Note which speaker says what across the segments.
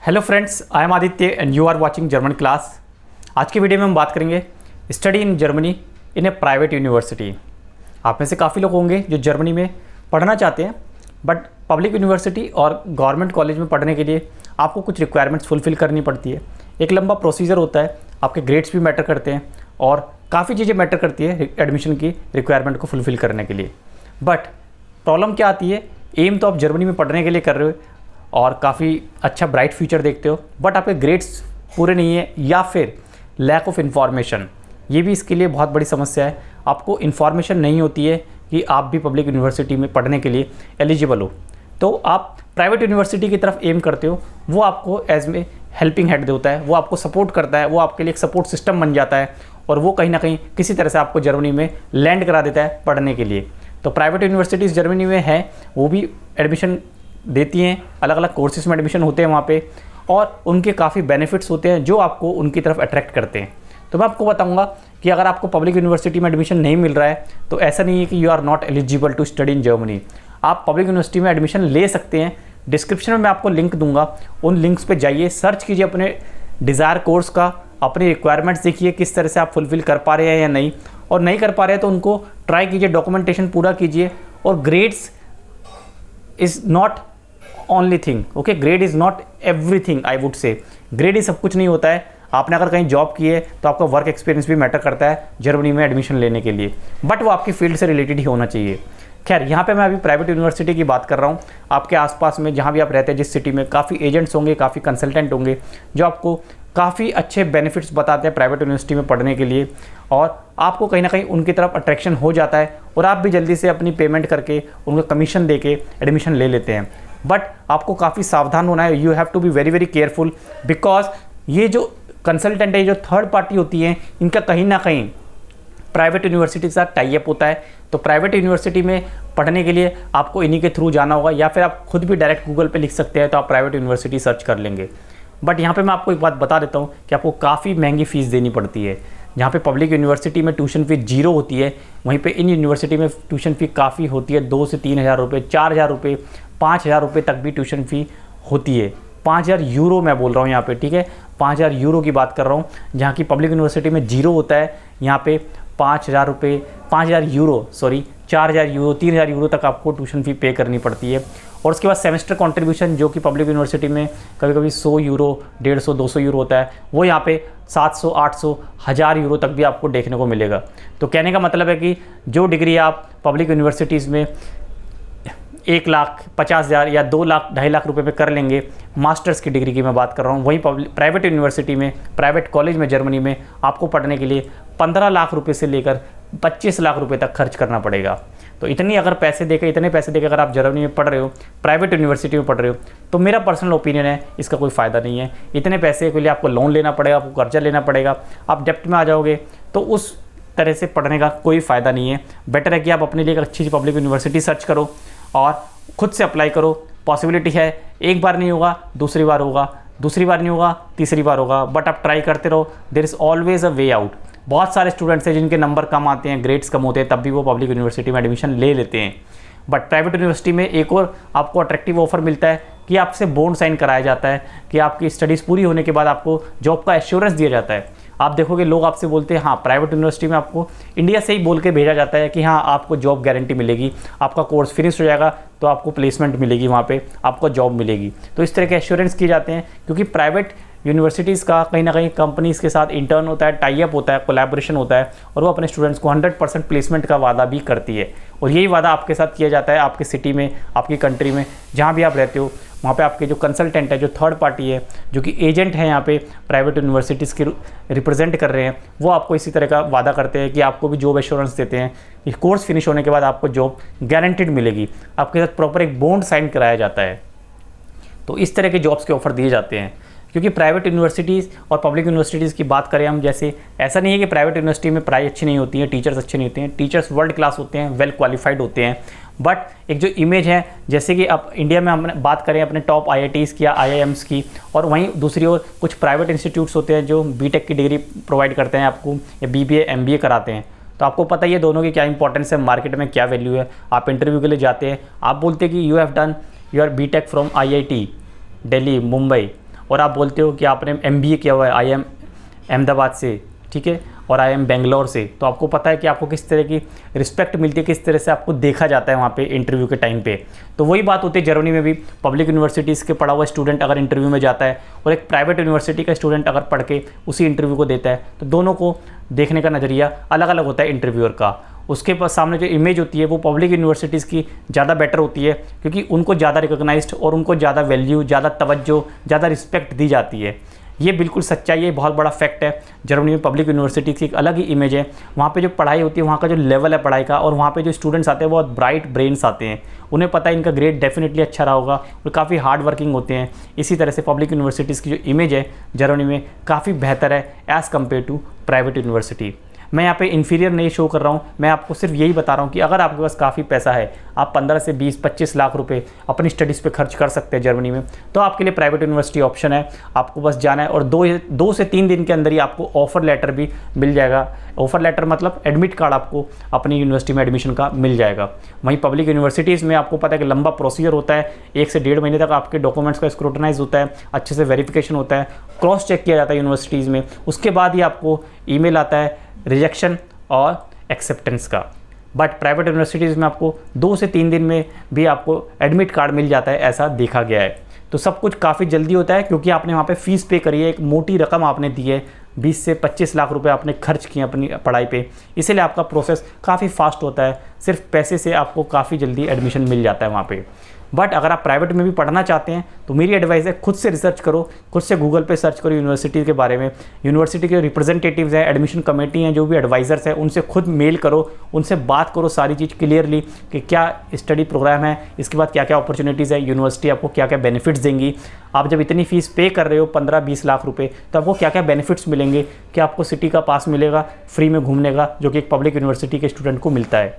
Speaker 1: Hello friends, I am Aditya and you are watching German class. आज की video में हम बात करेंगे study in Germany in a private university. आप में से काफ़ी लोग होंगे जो जर्मनी में पढ़ना चाहते हैं, बट पब्लिक यूनिवर्सिटी और गवर्नमेंट कॉलेज में पढ़ने के लिए आपको कुछ रिक्वायरमेंट्स फुलफ़िल करनी पड़ती है। एक लंबा प्रोसीजर होता है, आपके ग्रेड्स भी मैटर करते हैं और काफ़ी चीज़ें मैटर करती है एडमिशन की रिक्वायरमेंट को फुलफ़िल करने के लिए। बट प्रॉब्लम क्या आती है, एम तो आप जर्मनी में पढ़ने के लिए कर रहे हो और काफ़ी अच्छा ब्राइट फ्यूचर देखते हो, बट आपके ग्रेड्स पूरे नहीं है या फिर लैक ऑफ इन्फॉर्मेशन, ये भी इसके लिए बहुत बड़ी समस्या है। आपको इन्फॉर्मेशन नहीं होती है कि आप भी पब्लिक यूनिवर्सिटी में पढ़ने के लिए एलिजिबल हो, तो आप प्राइवेट यूनिवर्सिटी की तरफ एम करते हो। वो आपको एज में हेल्पिंग हैंड होता है, वो आपको सपोर्ट करता है, वो आपके लिए एक सपोर्ट सिस्टम बन जाता है और वो कहीं ना कहीं किसी तरह से आपको जर्मनी में लैंड करा देता है पढ़ने के लिए। तो प्राइवेट यूनिवर्सिटीज़ जर्मनी में है, वो भी एडमिशन देती हैं, अलग अलग कोर्सेज में एडमिशन होते हैं वहाँ पे और उनके काफ़ी बेनिफिट्स होते हैं जो आपको उनकी तरफ अट्रैक्ट करते हैं। तो मैं आपको बताऊंगा कि अगर आपको पब्लिक यूनिवर्सिटी में एडमिशन नहीं मिल रहा है तो ऐसा नहीं है कि you are not eligible to study in Germany. आप पब्लिक यूनिवर्सिटी में एडमिशन ले सकते हैं। डिस्क्रिप्शन में मैं आपको लिंक दूंगा, उन लिंक्स पे जाइए, सर्च कीजिए अपने डिज़ायर कोर्स का, अपनी रिक्वायरमेंट्स देखिए किस तरह से आप फुलफ़िल कर पा रहे हैं या नहीं, और नहीं कर पा रहे हैं तो उनको ट्राई कीजिए, डॉक्यूमेंटेशन पूरा कीजिए। और grades is not only thing, okay, grade is not everything, I would say. Grade ही सब कुछ नहीं होता है। आपने अगर कहीं जॉब की है तो आपका वर्क एक्सपीरियंस भी मैटर करता है जर्मनी में एडमिशन लेने के लिए, बट वो आपकी फील्ड से रिलेटेड ही होना चाहिए। खैर, यहाँ पे मैं अभी प्राइवेट यूनिवर्सिटी की बात कर रहा हूँ। आपके आसपास में जहाँ भी आप रहते हैं, जिस सिटी में, काफ़ी एजेंट्स होंगे, काफ़ी कंसल्टेंट होंगे जो आपको काफ़ी अच्छे बेनिफिट्स बताते हैं प्राइवेट यूनिवर्सिटी में पढ़ने के लिए, और आपको कहीं ना कहीं उनकी तरफ अट्रैक्शन हो जाता है और आप भी जल्दी से अपनी पेमेंट करके उनको कमीशन दे के एडमिशन ले लेते हैं। बट आपको काफ़ी सावधान होना है, you have to be very very careful, because ये जो कंसल्टेंट है, जो थर्ड पार्टी होती है, इनका कहीं ना कहीं प्राइवेट यूनिवर्सिटी के साथ टाई अप होता है। तो प्राइवेट यूनिवर्सिटी में पढ़ने के लिए आपको इन्हीं के थ्रू जाना होगा, या फिर आप खुद भी डायरेक्ट गूगल पे लिख सकते हैं तो आप प्राइवेट यूनिवर्सिटी सर्च कर लेंगे। बट यहाँ पे मैं आपको एक बात बता देता हूँ कि आपको काफ़ी महंगी फ़ीस देनी पड़ती है। जहाँ पे पब्लिक यूनिवर्सिटी में ट्यूशन फ़ी 0 होती है, वहीं पे इन यूनिवर्सिटी में ट्यूशन फ़ी काफ़ी होती है, 2 से 3 हज़ार रुपये, 4 हज़ार रुपये, 5 हज़ार रुपये तक भी ट्यूशन फ़ी होती है। 5 हज़ार यूरो मैं बोल रहा हूँ यहाँ पे, ठीक है, 5 हज़ार यूरो की बात कर रहा हूँ। जहाँ की पब्लिक यूनिवर्सिटी में 0 होता है, यहाँ पे 5 हज़ार रुपये, 5 हज़ार यूरो, सॉरी 4 हज़ार यूरो, 3 हज़ार यूरो तक आपको ट्यूशन फ़ी पे करनी पड़ती है। और उसके बाद सेमेस्टर कंट्रीब्यूशन, जो कि पब्लिक यूनिवर्सिटी में कभी कभी 100 यूरो, 150, 200 यूरो होता है, वो यहाँ पे 700, 800, 1000 यूरो तक भी आपको देखने को मिलेगा। तो कहने का मतलब है कि जो डिग्री आप पब्लिक यूनिवर्सिटीज़ में 1,50,000 या 2 लाख, 2.5 लाख रुपए पे कर लेंगे, मास्टर्स की डिग्री की मैं बात कर रहा हूँ, वहीं प्राइवेट यूनिवर्सिटी में, प्राइवेट कॉलेज में जर्मनी में आपको पढ़ने के लिए 15 लाख रुपए से लेकर 25 लाख रुपए तक खर्च करना पड़ेगा। तो इतने पैसे देकर अगर आप जर्मनी में पढ़ रहे हो, प्राइवेट यूनिवर्सिटी में पढ़ रहे हो, तो मेरा पर्सनल ओपिनियन है इसका कोई फ़ायदा नहीं है। इतने पैसे के लिए आपको लोन लेना पड़ेगा, आपको कर्जा लेना पड़ेगा, आप डेप्ट में आ जाओगे, तो उस तरह से पढ़ने का कोई फ़ायदा नहीं है। बेटर है कि आप अपने लिए एक अच्छी पब्लिक यूनिवर्सिटी सर्च करो और खुद से अप्लाई करो। पॉसिबिलिटी है, एक बार नहीं होगा, दूसरी बार होगा, दूसरी बार नहीं होगा, तीसरी बार होगा, बट आप ट्राई करते रहो। There is always a way out. बहुत सारे स्टूडेंट्स हैं जिनके नंबर कम आते हैं, ग्रेड्स कम होते हैं, तब भी वो पब्लिक यूनिवर्सिटी में एडमिशन ले लेते हैं। बट प्राइवेट यूनिवर्सिटी में एक और आपको अट्रैक्टिव ऑफर मिलता है कि आपसे बॉन्ड साइन कराया जाता है कि आपकी स्टडीज़ पूरी होने के बाद आपको जॉब का एश्योरेंस दिया जाता है। आप देखोगे लोग आपसे बोलते हैं, हाँ, प्राइवेट यूनिवर्सिटी में आपको इंडिया से ही बोल के भेजा जाता है कि हाँ, आपको जॉब गारंटी मिलेगी, आपका कोर्स फिनिश हो जाएगा तो आपको प्लेसमेंट मिलेगी, वहाँ पे आपको जॉब मिलेगी। तो इस तरह के एश्योरेंस किए जाते हैं, क्योंकि प्राइवेट यूनिवर्सिटीज़ का कहीं ना कहीं कंपनीज़ के साथ इंटर्न होता है, टाई अप होता है, कोलैबोरेशन होता है, और वो अपने स्टूडेंट्स को 100% प्लेसमेंट का वादा भी करती है। और यही वादा आपके साथ किया जाता है आपके सिटी में, आपकी कंट्री में, जहाँ भी आप रहते हो, वहाँ पे आपके जो कंसल्टेंट है, जो थर्ड पार्टी है, जो कि एजेंट है यहाँ पे प्राइवेट यूनिवर्सिटीज़ के रिप्रेजेंट कर रहे हैं, वो आपको इसी तरह का वादा करते हैं कि आपको भी जॉब एश्योरेंस देते हैं कि कोर्स फिनिश होने के बाद आपको जॉब गारंटीड मिलेगी। आपके साथ प्रॉपर एक बॉन्ड साइन कराया जाता है। तो इस तरह के जॉब्स के ऑफर दिए जाते हैं, क्योंकि प्राइवेट यूनिवर्सिटीज़ और पब्लिक यूनिवर्सिटीज़ की बात करें हम, जैसे ऐसा नहीं है कि प्राइवेट यूनिवर्सिटी में पढ़ाई अच्छी नहीं होती है, टीचर्स अच्छे नहीं होते हैं, टीचर्स वर्ल्ड क्लास होते हैं, वेल क्वालिफाइड होते हैं, बट एक जो इमेज है, जैसे कि अब इंडिया में हम बात करें अपने टॉप IITs की या IIMs की, और वहीं दूसरी ओर कुछ प्राइवेट इंस्टीट्यूट्स होते हैं जो BTech की डिग्री प्रोवाइड करते हैं आपको, या BBA MBA कराते हैं। तो आपको पता ही है दोनों की क्या इंपॉर्टेंस है, मार्केट में क्या वैल्यू है। आप इंटरव्यू के लिए जाते हैं, आप बोलते हैं कि you have done your BTech from IIT Delhi, Mumbai, और आप बोलते हो कि आपने MBA किया हुआ है IIM अहमदाबाद से, ठीक है, और IIM बेंगलोर से, तो आपको पता है कि आपको किस तरह की रिस्पेक्ट मिलती है, किस तरह से आपको देखा जाता है वहाँ पे इंटरव्यू के टाइम पे। तो वही बात होती है जर्मनी में भी। पब्लिक यूनिवर्सिटीज़ के पढ़ा हुआ स्टूडेंट अगर इंटरव्यू में जाता है और एक प्राइवेट यूनिवर्सिटी का स्टूडेंट अगर पढ़ के उसी इंटरव्यू को देता है, तो दोनों को देखने का नज़रिया अलग अलग होता है इंटरव्यूअर का। उसके पास सामने जो इमेज होती है वो पब्लिक यूनिवर्सिटीज़ की ज़्यादा बेटर होती है, क्योंकि उनको ज़्यादा रिकॉग्नाइज्ड और उनको ज़्यादा वैल्यू, ज़्यादा तवज्जो, ज़्यादा रिस्पेक्ट दी जाती है। ये बिल्कुल सच्चाई है, बहुत बड़ा फैक्ट है। जर्मनी में पब्लिक यूनिवर्सिटी की एक अलग ही इमेज है। वहाँ पे जो पढ़ाई होती है, वहाँ का जो लेवल है पढ़ाई का, और वहाँ पे जो स्टूडेंट्स आते हैं बहुत ब्राइट ब्रेन्स आते हैं। उन्हें पता है इनका ग्रेड डेफिनेटली अच्छा रहा होगा और काफ़ी हार्ड वर्किंग होते हैं। इसी तरह से पब्लिक यूनिवर्सिटीज़ की जो इमेज है जर्मनी में काफ़ी बेहतर है as compare to private university. मैं यहाँ पे इन्फीरियर नहीं शो कर रहा हूँ, मैं आपको सिर्फ यही बता रहा हूँ कि अगर आपके पास काफ़ी पैसा है, आप 15 से 20-25 लाख रुपए अपनी स्टडीज़ पे खर्च कर सकते हैं जर्मनी में, तो आपके लिए प्राइवेट यूनिवर्सिटी ऑप्शन है। आपको बस जाना है और 2 से 3 दिन के अंदर ही आपको ऑफ़र लेटर भी मिल जाएगा। ऑफ़र लेटर मतलब एडमिट कार्ड आपको अपनी यूनिवर्सिटी में एडमिशन का मिल जाएगा। वहीं पब्लिक यूनिवर्सिटीज़ में आपको पता है कि लंबा प्रोसीजर होता है, 1 से 1.5 महीने तक आपके डॉक्यूमेंट्स का स्क्रूटनाइज होता है, अच्छे से वेरिफिकेशन होता है, क्रॉस चेक किया जाता है यूनिवर्सिटीज़ में। उसके बाद ही आपको ईमेल आता है रिजेक्शन और एक्सेप्टेंस का। बट प्राइवेट यूनिवर्सिटीज़ में आपको 2 से 3 दिन में भी आपको एडमिट कार्ड मिल जाता है, ऐसा देखा गया है। तो सब कुछ काफ़ी जल्दी होता है, क्योंकि आपने वहाँ पे फ़ीस पे करी है, एक मोटी रकम आपने दी है, 20 से 25 लाख रुपए आपने खर्च किए अपनी पढ़ाई पे, इसीलिए आपका प्रोसेस काफ़ी फास्ट होता है। सिर्फ पैसे से आपको काफ़ी जल्दी एडमिशन मिल जाता है वहाँ पे। बट अगर आप प्राइवेट में भी पढ़ना चाहते हैं तो मेरी एडवाइस है, खुद से रिसर्च करो, खुद से गूगल पे सर्च करो यूनिवर्सिटी के बारे में। यूनिवर्सिटी के रिप्रेजेंटेटिव्स हैं, एडमिशन कमेटी हैं, जो भी एडवाइज़र्स हैं, उनसे खुद मेल करो, उनसे बात करो सारी चीज़ क्लियरली कि क्या स्टडी प्रोग्राम है, इसके बाद क्या क्या अपॉर्चुनिटीज़ है, यूनिवर्सिटी आपको क्या क्या बेनिफिट्स देंगी। आप जब इतनी फ़ीस पे कर रहे हो 15-20 लाख रुपये, तो आपको क्या क्या बेनिफिट्स मिलेंगे, क्या आपको सिटी का पास मिलेगा फ्री में घूमने का, जो कि एक पब्लिक यूनिवर्सिटी के स्टूडेंट को मिलता है।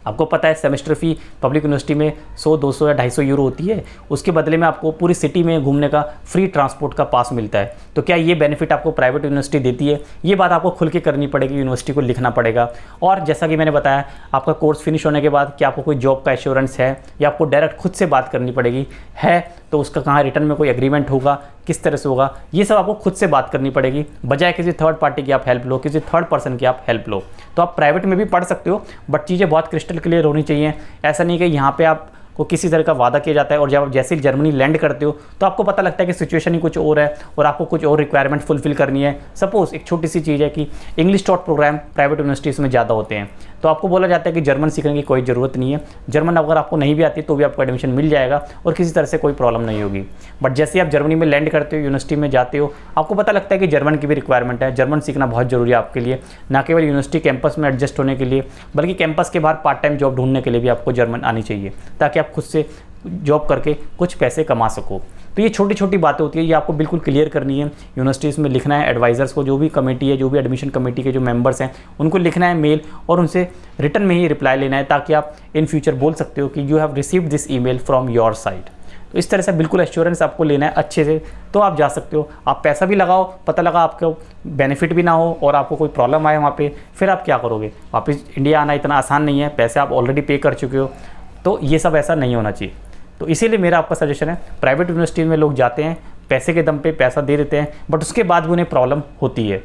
Speaker 1: आपको पता है सेमेस्टर फ़ी पब्लिक यूनिवर्सिटी में 100, 200 या 250 यूरो होती है। उसके बदले में आपको पूरी सिटी में घूमने का फ्री ट्रांसपोर्ट का पास मिलता है। तो क्या ये बेनिफिट आपको प्राइवेट यूनिवर्सिटी देती है? ये बात आपको खुल के करनी पड़ेगी, यूनिवर्सिटी को लिखना पड़ेगा। और जैसा कि मैंने बताया, आपका कोर्स फिनिश होने के बाद क्या आपको कोई जॉब का एश्योरेंस है, या आपको डायरेक्ट खुद से बात करनी पड़ेगी, है तो उसका कहाँ रिटर्न में कोई एग्रीमेंट होगा, किस तरह से होगा, ये सब आपको खुद से बात करनी पड़ेगी, बजाय किसी थर्ड पार्टी की आप हेल्प लो, किसी थर्ड पर्सन की आप हेल्प लो। तो आप प्राइवेट में भी पढ़ सकते हो, बट चीज़ें बहुत क्रिस्टल क्लियर होनी चाहिए। ऐसा नहीं कि यहाँ पे आप को किसी तरह का वादा किया जाता है और जब आप जैसे ही जर्मनी लैंड करते हो तो आपको पता लगता है कि सिचुएशन ही कुछ और है और आपको कुछ और रिक्वायरमेंट फुलफिल करनी है। सपोज एक छोटी सी चीज़ है कि English taught program private universities में ज़्यादा होते हैं, तो आपको बोला जाता है कि जर्मन सीखने की कोई ज़रूरत नहीं है, जर्मन अगर आपको नहीं भी आती तो भी आपको एडमिशन मिल जाएगा और किसी तरह से कोई प्रॉब्लम नहीं होगी। बट जैसे आप जर्मनी में लैंड करते हो, यूनिवर्सिटी में जाते हो, आपको पता लगता है कि जर्मन की भी रिक्वायरमेंट है, जर्मन सीखना बहुत ज़रूरी है आपके लिए, ना केवल यूनिवर्सिटी कैंपस में एडजस्ट होने के लिए, बल्कि कैंपस के बाहर पार्ट टाइम जॉब ढूंढने के लिए भी आपको जर्मन आनी चाहिए, ताकि आप खुद से जॉब करके कुछ पैसे कमा सको। तो ये छोटी छोटी बातें होती है, ये आपको बिल्कुल क्लियर करनी है, यूनिवर्सिटीज़ में लिखना है, एडवाइज़र्स को, जो भी कमेटी है, जो भी एडमिशन कमेटी के जो मेंबर्स हैं, उनको लिखना है मेल और उनसे रिटर्न में ही रिप्लाई लेना है, ताकि आप इन फ्यूचर बोल सकते हो कि you have received this email from your side. तो इस तरह से बिल्कुल एश्योरेंस आपको लेना है अच्छे से, तो आप जा सकते हो। आप पैसा भी लगाओ, पता लगा आपको बेनिफिट भी ना हो और आपको कोई प्रॉब्लम आए वहाँ पे, फिर आप क्या करोगे? वापस इंडिया आना इतना आसान नहीं है, पैसे आप ऑलरेडी पे कर चुके हो, तो ये सब ऐसा नहीं होना चाहिए। तो इसीलिए मेरा आपका सजेशन है, प्राइवेट यूनिवर्सिटी में लोग जाते हैं, पैसे के दम पे पैसा दे देते हैं, बट उसके बाद भी उन्हें प्रॉब्लम होती है।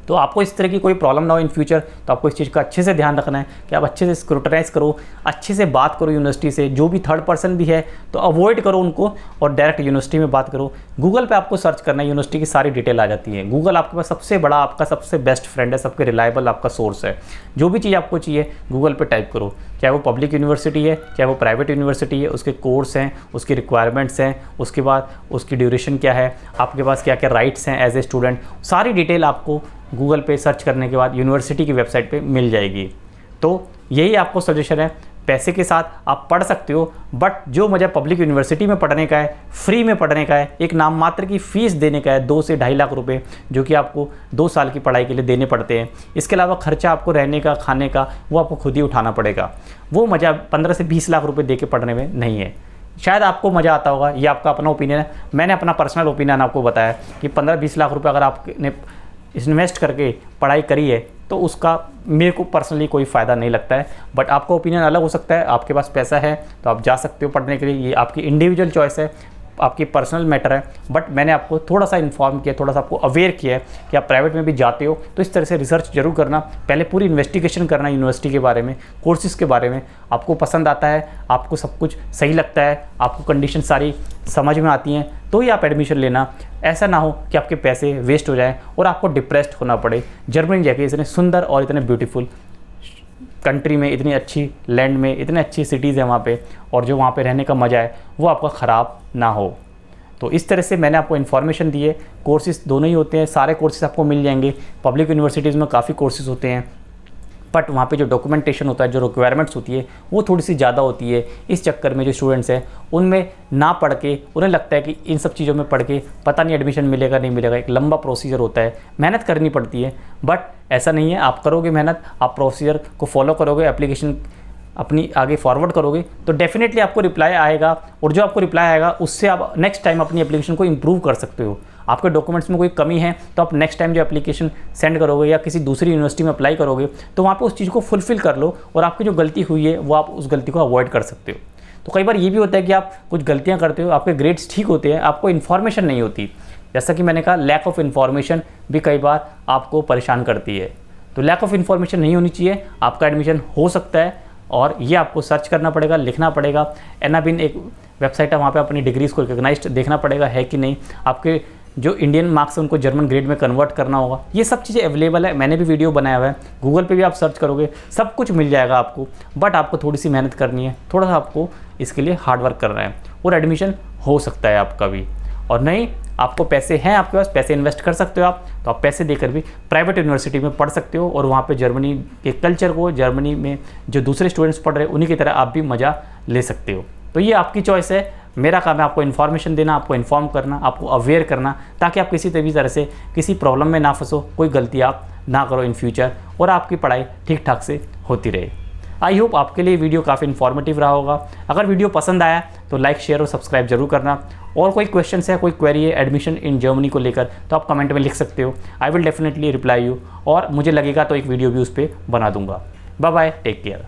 Speaker 1: तो आपको इस तरह की कोई प्रॉब्लम ना हो इन फ्यूचर, तो आपको इस चीज़ का अच्छे से ध्यान रखना है कि आप अच्छे से स्क्रूटनाइज करो, अच्छे से बात करो यूनिवर्सिटी से, जो भी थर्ड पर्सन भी है तो अवॉइड करो उनको और डायरेक्ट यूनिवर्सिटी में बात करो। गूगल पे आपको सर्च करना है, यूनिवर्सिटी की सारी डिटेल आ जाती है। गूगल आपके पास सबसे बड़ा, आपका सबसे बेस्ट फ्रेंड है, सबके रिलायबल आपका सोर्स है। जो भी चीज़ आपको चाहिए गूगल पे टाइप करो, चाहे वो पब्लिक यूनिवर्सिटी है, चाहे वो प्राइवेट यूनिवर्सिटी है, उसके कोर्स हैं, उसकी रिक्वायरमेंट्स हैं, उसके बाद उसकी ड्यूरेशन क्या है, आपके पास क्या क्या राइट्स हैं एज ए स्टूडेंट, सारी डिटेल आपको गूगल पे सर्च करने के बाद यूनिवर्सिटी की वेबसाइट पे मिल जाएगी। तो यही आपको सजेशन है, पैसे के साथ आप पढ़ सकते हो, बट जो मज़ा पब्लिक यूनिवर्सिटी में पढ़ने का है, फ्री में पढ़ने का है, एक नाम मात्र की फ़ीस देने का है 2 से 2.5 लाख रुपए, जो कि आपको 2 साल की पढ़ाई के लिए देने पड़ते हैं। इसके अलावा खर्चा आपको रहने का, खाने का, वो आपको खुद ही उठाना पड़ेगा। वो मज़ा 15 से 20 लाख रुपये दे के पढ़ने में नहीं है। शायद आपको मज़ा आता होगा, ये आपका अपना ओपिनियन है। मैंने अपना पर्सनल ओपिनियन आपको बताया कि 15-20 लाख रुपये अगर आपने इन्वेस्ट करके पढ़ाई करी है तो उसका मेरे को पर्सनली कोई फ़ायदा नहीं लगता है। बट आपका ओपिनियन अलग हो सकता है, आपके पास पैसा है तो आप जा सकते हो पढ़ने के लिए, ये आपकी इंडिविजुअल चॉइस है। आपकी पर्सनल मैटर है, बट मैंने आपको थोड़ा सा इन्फॉर्म किया, थोड़ा सा आपको अवेयर किया है कि आप प्राइवेट में भी जाते हो तो इस तरह से रिसर्च जरूर करना, पहले पूरी इन्वेस्टिगेशन करना यूनिवर्सिटी के बारे में, कोर्सेज़ के बारे में। आपको पसंद आता है, आपको सब कुछ सही लगता है, आपको कंडीशन सारी समझ में आती हैं, तो ही आप एडमिशन लेना। ऐसा ना हो कि आपके पैसे वेस्ट हो जाएं और आपको डिप्रेस्ड होना पड़े। जर्मनी जाके इतने सुंदर और इतने ब्यूटीफुल कंट्री में, इतनी अच्छी लैंड में, इतने अच्छी सिटीज़ हैं वहाँ पे, और जो वहाँ पे रहने का मज़ा है वो आपका ख़राब ना हो। तो इस तरह से मैंने आपको इन्फॉर्मेशन दी है। कोर्सेज़ दोनों ही होते हैं, सारे कोर्सेज़ आपको मिल जाएंगे। पब्लिक यूनिवर्सिटीज़ में काफ़ी कोर्सेज़ होते हैं, बट वहाँ पे जो डॉक्यूमेंटेशन होता है, जो रिक्वायरमेंट्स होती है, वो थोड़ी सी ज़्यादा होती है। इस चक्कर में जो स्टूडेंट्स हैं उनमें ना पढ़ के, उन्हें लगता है कि इन सब चीज़ों में पढ़ के पता नहीं एडमिशन मिलेगा नहीं मिलेगा। एक लंबा प्रोसीजर होता है, मेहनत करनी पड़ती है, बट ऐसा नहीं है। आप करोगे मेहनत, आप प्रोसीजर को फॉलो करोगे, एप्लीकेशन अपनी आगे फॉरवर्ड करोगे, तो डेफिनेटली आपको रिप्लाई आएगा, और जो आपको रिप्लाई आएगा उससे आप नेक्स्ट टाइम अपनी एप्लीकेशन को इम्प्रूव कर सकते हो। आपके डॉक्यूमेंट्स में कोई कमी है तो आप नेक्स्ट टाइम जो एप्लीकेशन सेंड करोगे या किसी दूसरी यूनिवर्सिटी में अप्लाई करोगे तो वहाँ पे उस चीज़ को फुलफ़िल कर लो, और आपकी जो गलती हुई है वो आप उस गलती को अवॉइड कर सकते हो। तो कई बार ये भी होता है कि आप कुछ गलतियाँ करते हो, आपके ग्रेड्स ठीक होते हैं, आपको इन्फॉर्मेशन नहीं होती। जैसा कि मैंने कहा, लैक ऑफ इन्फॉर्मेशन भी कई बार आपको परेशान करती है। तो लैक ऑफ इन्फॉर्मेशन नहीं होनी चाहिए, आपका एडमिशन हो सकता है, और ये आपको सर्च करना पड़ेगा, लिखना पड़ेगा। एनाबिन एक वेबसाइट है, वहाँ पे अपनी डिग्रीज़ को रिकॉग्नाइज्ड देखना पड़ेगा है कि नहीं, आपके जो इंडियन मार्क्स हैं उनको जर्मन ग्रेड में कन्वर्ट करना होगा। ये सब चीज़ें अवेलेबल है, मैंने भी वीडियो बनाया हुआ है, गूगल पे भी आप सर्च करोगे सब कुछ मिल जाएगा आपको। बट आपको थोड़ी सी मेहनत करनी है, थोड़ा सा आपको इसके लिए हार्ड वर्क करना है, और एडमिशन हो सकता है आपका भी। और नहीं, आपको पैसे हैं, आपके पास पैसे इन्वेस्ट कर सकते हो आप, तो आप पैसे देकर भी प्राइवेट यूनिवर्सिटी में पढ़ सकते हो, और वहाँ पे जर्मनी के कल्चर को, जर्मनी में जो दूसरे स्टूडेंट्स पढ़ रहे हैं उन्हीं की तरह आप भी मज़ा ले सकते हो। तो ये आपकी चॉइस है। मेरा काम है आपको इन्फॉर्मेशन देना, आपको इन्फॉर्म करना, आपको अवेयर करना, ताकि आप किसी भी तरह से किसी प्रॉब्लम में ना फंसो, कोई गलती आप ना करो इन फ्यूचर, और आपकी पढ़ाई ठीक ठाक से होती रहे। आई होप आपके लिए वीडियो काफ़ी इन्फॉर्मेटिव रहा होगा। अगर वीडियो पसंद आया तो लाइक, शेयर और सब्सक्राइब जरूर करना। और कोई क्वेश्चन है, कोई क्वेरी है एडमिशन इन जर्मनी को लेकर, तो आप कमेंट में लिख सकते हो। I will definitely reply you, और मुझे लगेगा तो एक वीडियो भी उस पर बना दूंगा। Bye bye, take care.